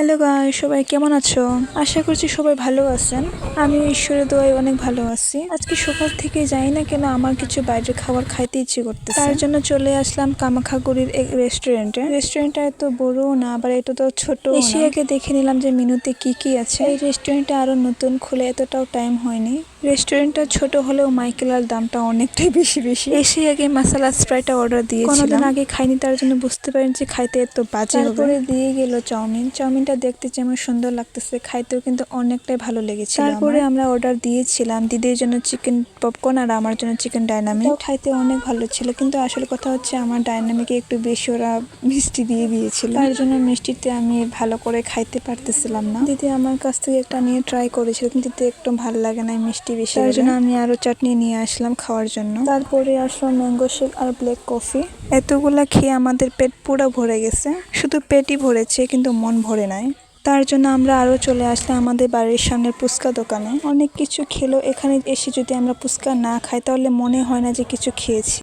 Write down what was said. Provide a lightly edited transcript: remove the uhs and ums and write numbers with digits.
Hello guys, সবাই কেমন আছো? আশা করছি সবাই ভালো আছেন। আমি ঈশ্বরের দোয়ায় অনেক ভালো আছি। আজকে সকাল থেকে যাই না কেন আমার কিছু বাইরের খাবার খাইতে ইচ্ছে করতেছে। তার জন্য চলে আসলাম কামাখাগুড়ির এক রেস্টুরেন্টে। রেস্টুরেন্টটা এত বড় না, আবার এটা তো ছোট। এসে আগে দেখে নিলাম যে মেনুতে কি কি আছে। এই রেস্টুরেন্টটা আরো নতুন, খুলে এতটাও টাইম হয়নি। রেস্টুরেন্টটা ছোট হলেও মাইকেলার দামটা অনেকটাই বেশি। এসে আগে মশলা স্প্রাইটটা অর্ডার দিয়েছিলাম। কোনোদিন আগে খাইনি, তার জন্য বুঝতে পারেন যে খাইতে এত বাজে হবে। তারপরে দিয়ে গেল চাউমিনটা দেখতে যেমন সুন্দর লাগতেছে, খাইতেও কিন্তু অনেকটাই ভালো লেগেছিল। তারপরে আমরা অর্ডার দিয়েছিলাম দিদির জন্য চিকেন পপকর্ন আর আমার জন্য চিকেন ডাইনামিক। খাইতে অনেক ভালো ছিল, কিন্তু আসল কথা হচ্ছে আমার ডাইনামিকে একটু বেশি ওরা মিষ্টি দিয়ে দিয়েছিল, তার জন্য মিষ্টিতে আমি ভালো করে খাইতে পারতেছিলাম না। দিদি আমার কাছ থেকে একটা নিয়ে ট্রাই করেছিল, কিন্তু একটু ভালো লাগে না মিষ্টি বেশি, তার জন্য আমি আরো চাটনি নিয়ে আসলাম খাওয়ার জন্য। তারপরে আসলো ম্যাঙ্গো শেক আর ব্ল্যাক কফি। এতগুলা খেয়ে আমাদের পেট পুরো ভরে গেছে, শুধু পেটই ভরেছে কিন্তু মন ভরে নাই। তার জন্য আমরা আরো চলে আসলাম আমাদের বাড়ির সামনের ফুচকা দোকানে। অনেক কিছু খেলো, এখানে এসে যদি আমরা ফুচকা না খাই তাহলে মনে হয় না যে কিছু খেয়েছি।